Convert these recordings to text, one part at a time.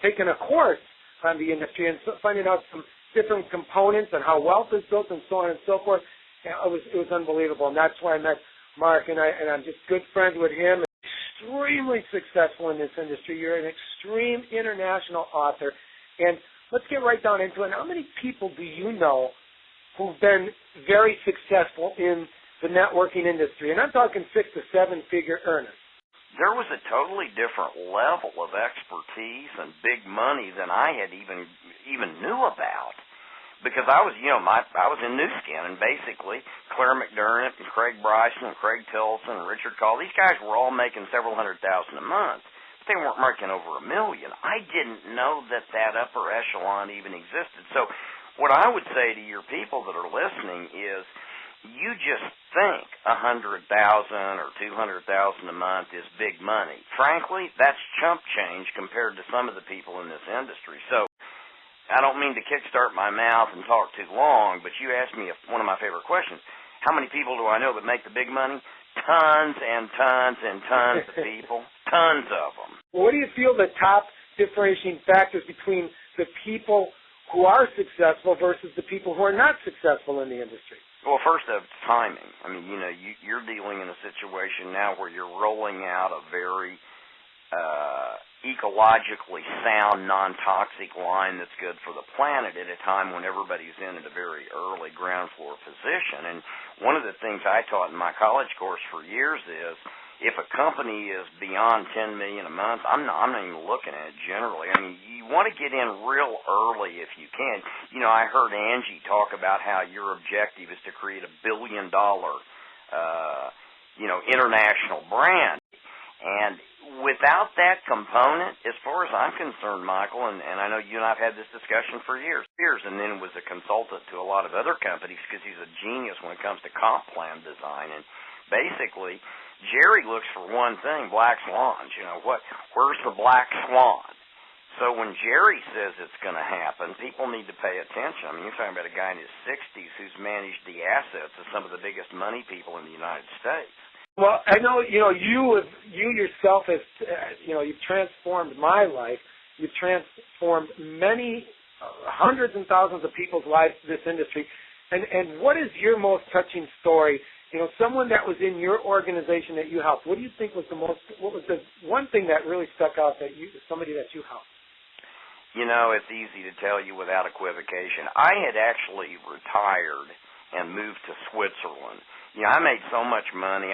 taking a course on the industry and finding out some different components and how wealth is built and so on and so forth. And it was unbelievable, and that's why I met Mark, and I'm just good friends with him. Extremely successful in this industry. You're an extreme international author, and let's get right down into it. How many people do you know who've been very successful in the networking industry? And I'm talking 6 to 7 figure earners. There was a totally different level of expertise and big money than I had even knew about. Because I was, I was in New Skin, and basically Claire McDermott and Craig Bryson and Craig Tilson and Richard Call, these guys were all making several $100,000 a month. But they weren't making over $1 million. I didn't know that upper echelon even existed. So what I would say to your people that are listening is, you just think $100,000 or $200,000 a month is big money. Frankly, that's chump change compared to some of the people in this industry. So I don't mean to kickstart my mouth and talk too long, but you asked me one of my favorite questions. How many people do I know that make the big money? Tons and tons and tons of people. Tons of them. Well, what do you feel the top differentiating factors between the people who are successful versus the people who are not successful in the industry? Well, first of timing. I mean, you're dealing in a situation now where you're rolling out a very ecologically sound, non-toxic line that's good for the planet at a time when everybody's in at a very early ground floor position. And one of the things I taught in my college course for years is, if a company is beyond $10 million a month, I'm not even looking at it generally. I mean, you want to get in real early if you can. I heard Angie talk about how your objective is to create $1 billion, international brand. And without that component, as far as I'm concerned, Michael, and I know you and I have had this discussion for years, and then was a consultant to a lot of other companies because he's a genius when it comes to comp plan design. And basically, Jerry looks for one thing, black swans. Where's the black swan? So when Jerry says it's going to happen, people need to pay attention. I mean, you're talking about a guy in his 60s who's managed the assets of some of the biggest money people in the United States. Well, I know, you yourself have, you've transformed my life. You've transformed many, hundreds and thousands of people's lives in this industry. And what is your most touching story? Someone that was in your organization that you helped. What do you think was what was the one thing that really stuck out that somebody that you helped? It's easy to tell you without equivocation. I had actually retired and moved to Switzerland. I made so much money.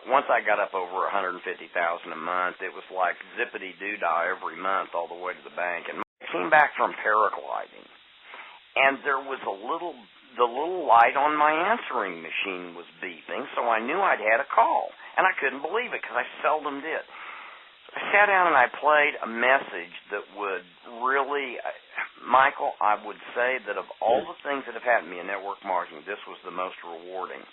Once I got up over $150,000 a month, it was like zippity-doo-dah every month all the way to the bank. And I came back from paragliding, and there was the little light on my answering machine was beeping, so I knew I'd had a call, and I couldn't believe it because I seldom did. I sat down and I played a message that would really, Michael, I would say that of all the things that have happened to me in network marketing, this was the most rewarding.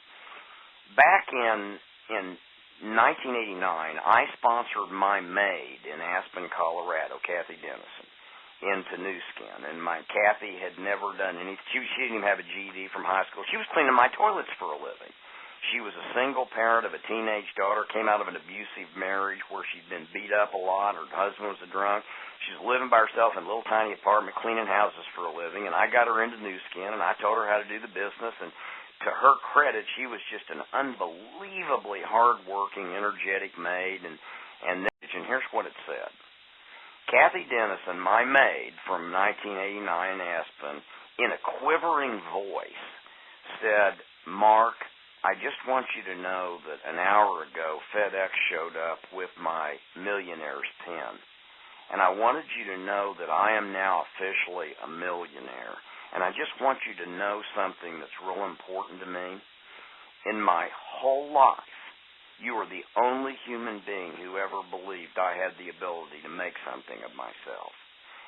Back in 1989, I sponsored my maid in Aspen, Colorado, Kathy Dennison, into New Skin. And my Kathy had never done anything. She didn't even have a GED from high school. She was cleaning my toilets for a living. She was a single parent of a teenage daughter, came out of an abusive marriage where she'd been beat up a lot. Her husband was a drunk. She was living by herself in a little tiny apartment, cleaning houses for a living. And I got her into New Skin, and I told her how to do the business. And to her credit, she was just an unbelievably hard-working, energetic maid. And here's what it said. Kathy Dennison, my maid from 1989 Aspen, in a quivering voice, said, "Mark, I just want you to know that an hour ago FedEx showed up with my millionaire's pen. And I wanted you to know that I am now officially a millionaire. And I just want you to know something that's real important to me. In my whole life, you are the only human being who ever believed I had the ability to make something of myself.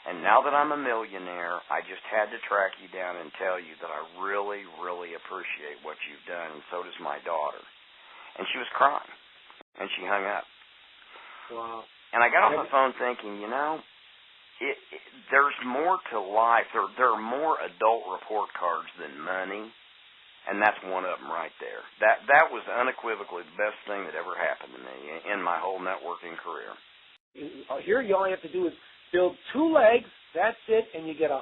And now that I'm a millionaire, I just had to track you down and tell you that I really, really appreciate what you've done, and so does my daughter." And she was crying, and she hung up. Wow. And I got off the phone thinking, there's more to life. There are more adult report cards than money, and that's one of them right there. That was unequivocally the best thing that ever happened to me in my whole networking career. Here, all you have to do is build 2 legs, that's it, and you get 100%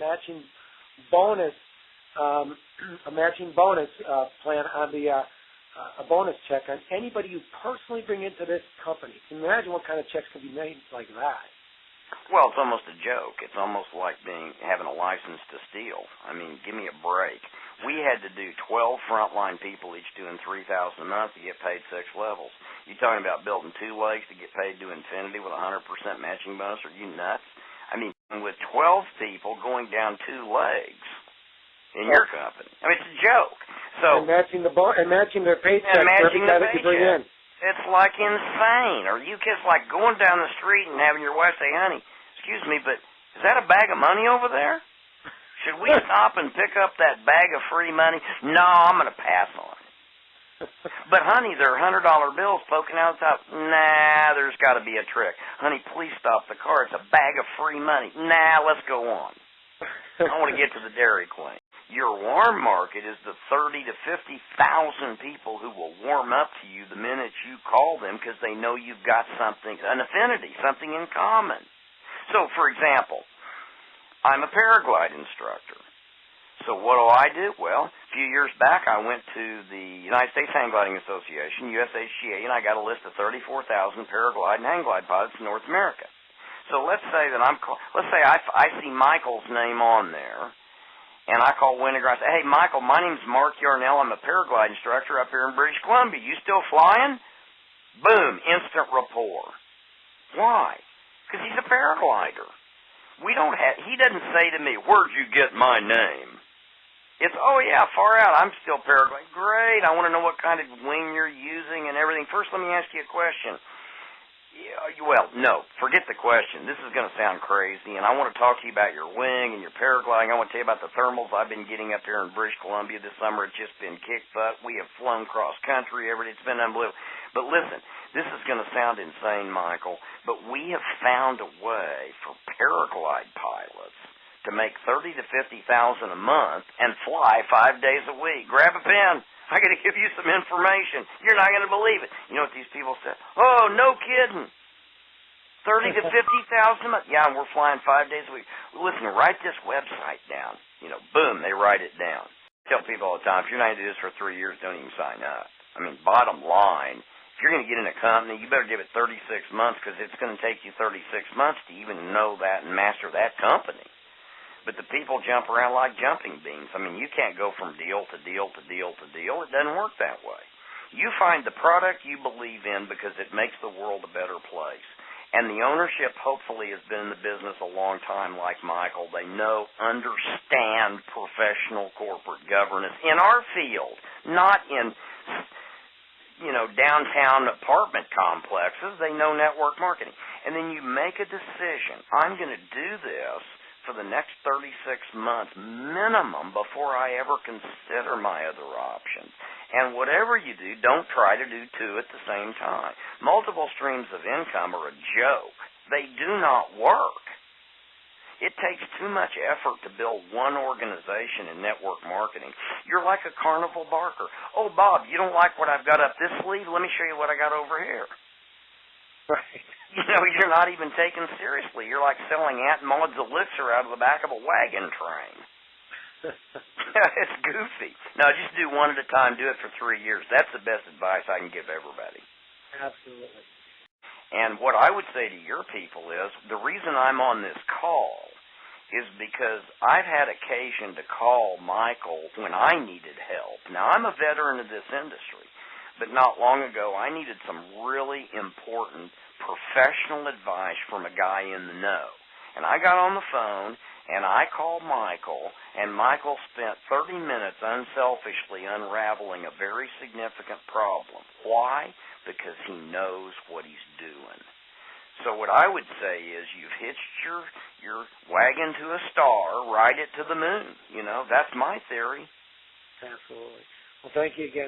matching bonus, a matching bonus plan on the a bonus check on anybody you personally bring into this company. Can you imagine what kind of checks can be made like that? Well, it's almost a joke. It's almost like having a license to steal. I mean, give me a break. We had to do 12 frontline people, each doing $3,000 a month to get paid 6 levels. You talking about building 2 legs to get paid to infinity with 100% matching bonus? Are you nuts? I mean, with 12 people going down 2 legs in your company, I mean, it's a joke. So and matching their paycheck for every guy that you bring in. It's like insane. Are you kids like going down the street and having your wife say, honey, excuse me, but is that a bag of money over there? Should we stop and pick up that bag of free money? No, I'm going to pass on it. But, honey, there are $100 bills poking out the top. Nah, there's got to be a trick. Honey, please stop the car. It's a bag of free money. Nah, let's go on. I want to get to the Dairy Queen. Your warm market is the 30,000 to 50,000 people who will warm up to you the minute you call them because they know you've got something, an affinity, something in common. So, for example, I'm a paraglide instructor. So what do? Well, a few years back I went to the United States Hang Gliding Association, USHGA, and I got a list of 34,000 paraglide and hang glide pilots in North America. So let's say that I see Michael's name on there. And I call Wenniger. I say, hey, Michael, my name's Mark Yarnell. I'm a paraglide instructor up here in British Columbia. You still flying? Boom, instant rapport. Why? Because he's a paraglider. He doesn't say to me, where'd you get my name? It's, oh, yeah, far out. I'm still paragliding. Great. I want to know what kind of wing you're using and everything. First, let me ask you a question. Well, no, forget the question. This is going to sound crazy, and I want to talk to you about your wing and your paragliding. I want to tell you about the thermals I've been getting up here in British Columbia this summer. It's just been kick butt. We have flown cross-country every day. It's been unbelievable. But listen, this is going to sound insane, Michael, but we have found a way for paraglide pilots to make $30,000 to $50,000 a month and fly 5 days a week. Grab a pen. I got to give you some information. You're not going to believe it. You know what these people said? Oh, no kidding. 30,000 to 50,000 a month. Yeah, and we're flying 5 days a week. Listen, write this website down. Boom, they write it down. I tell people all the time, if you're not going to do this for 3 years, don't even sign up. I mean, bottom line, if you're going to get in a company, you better give it 36 months because it's going to take you 36 months to even know that and master that company. But the people jump around like jumping beans. I mean, you can't go from deal to deal to deal to deal. It doesn't work that way. You find the product you believe in because it makes the world a better place. And the ownership hopefully has been in the business a long time like Michael. They understand professional corporate governance in our field, not in, downtown apartment complexes. They know network marketing. And then you make a decision. I'm going to do this for the next 36 months minimum before I ever consider my other options. And whatever you do, don't try to do 2 at the same time. Multiple streams of income are a joke. They do not work. It takes too much effort to build one organization in network marketing. You're like a carnival barker. Oh, Bob, you don't like what I've got up this sleeve? Let me show you what I got over here. Right. You're not even taken seriously. You're like selling Aunt Maud's elixir out of the back of a wagon train. It's goofy. No, just do one at a time. Do it for 3 years. That's the best advice I can give everybody. Absolutely. And what I would say to your people is the reason I'm on this call is because I've had occasion to call Michael when I needed help. Now, I'm a veteran of this industry. But not long ago, I needed some really important professional advice from a guy in the know. And I got on the phone, and I called Michael, and Michael spent 30 minutes unselfishly unraveling a very significant problem. Why? Because he knows what he's doing. So what I would say is you've hitched your wagon to a star, ride it to the moon. That's my theory. Absolutely. Well, thank you again.